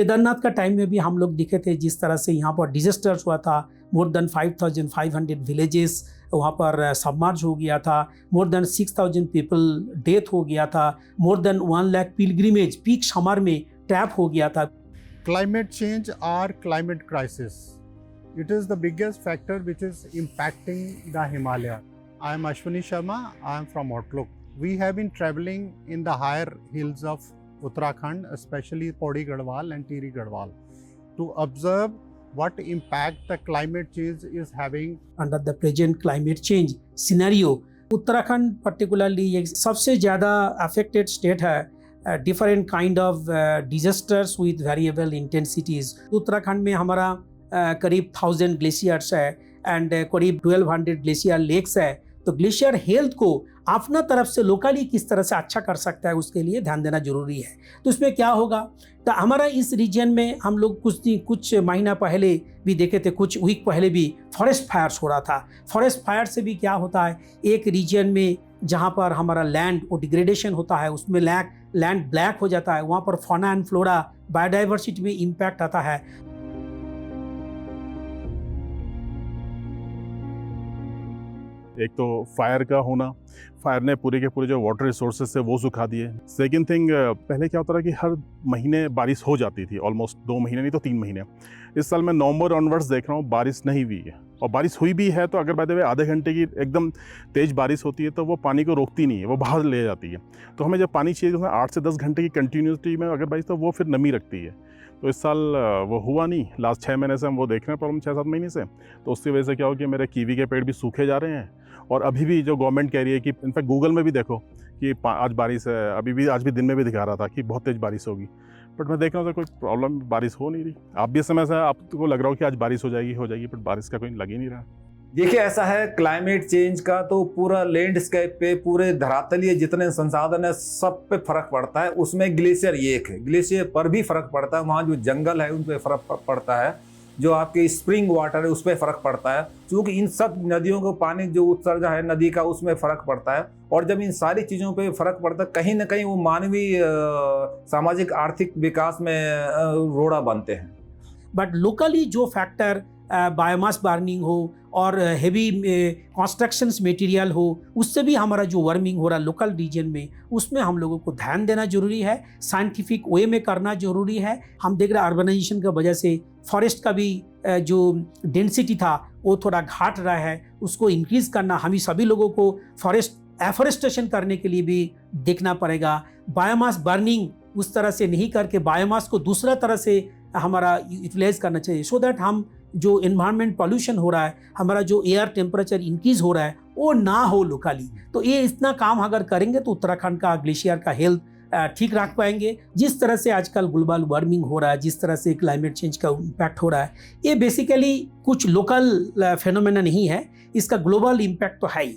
केदारनाथ का टाइम में भी हम लोग दिखे थे जिस तरह से यहाँ पर डिजास्टर्स हुआ था, मोर देन 5,500 विलेजेस वहाँ पर सबमर्ज हो गया था, मोर देन 6,000 पीपल डेथ हो गया था, more than 1 lakh pilgrimage peak summer में ट्रैप हो गया था। Climate change or climate crisis, it is the biggest factor which is impacting the Himalaya. I am Ashwini Sharma, I am from Outlook. We have been traveling in the higher hills of Uttarakhand, especially Pauri Garhwal and Tiri Garhwal, to observe what impact the climate change is having. Under the present climate change scenario, Uttarakhand particularly ये सबसे ज़्यादा affected state है। Different kind of disasters with variable intensities. Uttarakhand में हमारा करीब 1000 glaciers है and करीब 1200 glacier lakes है। तो ग्लेशियर हेल्थ को अपना तरफ से लोकली किस तरह से अच्छा कर सकता है उसके लिए ध्यान देना जरूरी है। तो इसमें क्या होगा, तो हमारा इस रीजन में हम लोग कुछ महीना पहले भी देखे थे, कुछ वीक पहले भी फॉरेस्ट फायर्स हो रहा था। फॉरेस्ट फायर से भी क्या होता है, एक रीजन में जहाँ पर हमारा लैंड वो डिग्रेडेशन होता है, उसमें लैंड ब्लैक हो जाता है, वहाँ पर फौना एंड फ्लोरा बायोडाइवर्सिटी में इम्पैक्ट आता है। एक तो फायर का होना, फायर ने पूरे के पूरे जो वाटर रिसोर्सेज है वो सुखा दिए। सेकेंड थिंग, पहले क्या होता था कि हर महीने बारिश हो जाती थी, ऑलमोस्ट 2 महीने नहीं तो 3 महीने। इस साल मैं नवंबर ऑनवर्ड्स देख रहा हूँ बारिश नहीं हुई है, और बारिश हुई भी है तो अगर बाय द वे आधे घंटे की एकदम तेज़ बारिश होती है तो वो पानी को रोकती नहीं है, वो बाहर ले जाती है। तो हमें जब पानी चाहिए तो 8 से 10 घंटे की कंटिन्यूटी में अगर बारिश तो वो फिर नमी रखती है। तो इस साल वो हुआ नहीं। लास्ट 6 महीने से हम वो देख रहे हैं प्रॉब्लम, 6-7 महीने से। तो उसकी वजह से क्या हो कि मेरे कीवी के पेड़ भी सूखे जा रहे हैं, और अभी भी जो गवर्नमेंट कह रही है कि इनफैक्ट गूगल में भी देखो कि आज बारिश है, आज भी दिन में भी दिखा रहा था कि बहुत तेज़ बारिश होगी, बट मैं देख रहा हूँ कोई प्रॉब्लम, बारिश हो नहीं रही। आप भी समय से आपको लग रहा हो कि आज बारिश हो जाएगी, बट बारिश का कोई लग ही नहीं रहा। देखिए, ऐसा है क्लाइमेट चेंज का तो पूरा लैंडस्केप पे, पूरे धरातलीय जितने संसाधन है सब पे फर्क पड़ता है। उसमें ग्लेशियर ये एक है, ग्लेशियर पर भी फर्क पड़ता है। वहाँ जो जंगल है उन पे फर्क पड़ता है, जो आपके स्प्रिंग वाटर है उस पर फर्क पड़ता है, क्योंकि इन सब नदियों को पानी जो उत्सर्जन है नदी का उसमें फर्क पड़ता है। और जब इन सारी चीज़ों पे फर्क पड़ता है, कहीं ना कहीं वो मानवीय सामाजिक आर्थिक विकास में रोड़ा बनते हैं। बट लोकली जो फैक्टर बायोमास बर्निंग हो और हेवी कंस्ट्रक्शंस मटेरियल हो, उससे भी हमारा जो वार्मिंग हो रहा है लोकल रीजन में, उसमें हम लोगों को ध्यान देना जरूरी है, साइंटिफिक वे में करना जरूरी है। हम देख रहे हैं अर्बनाइजेशन की वजह से फॉरेस्ट का भी जो डेंसिटी था वो थोड़ा घट रहा है, उसको इंक्रीज करना हम सभी लोगों को एफोरेस्टेशन करने के लिए भी देखना पड़ेगा। बायोमास बर्निंग उस तरह से नहीं करके बायोमास को दूसरा तरह से हमारा यूटिलाइज करना चाहिए, सो दैट हम जो एनवायरनमेंट पॉल्यूशन हो रहा है, हमारा जो एयर टेम्परेचर इंक्रीज हो रहा है वो ना हो लोकली। तो ये इतना काम अगर करेंगे तो उत्तराखंड का ग्लेशियर का हेल्थ ठीक रख पाएंगे। जिस तरह से आजकल ग्लोबल वार्मिंग हो रहा है, जिस तरह से क्लाइमेट चेंज का इम्पैक्ट हो रहा है, ये बेसिकली कुछ लोकल फेनोमेना नहीं है, इसका ग्लोबल इम्पैक्ट तो है ही।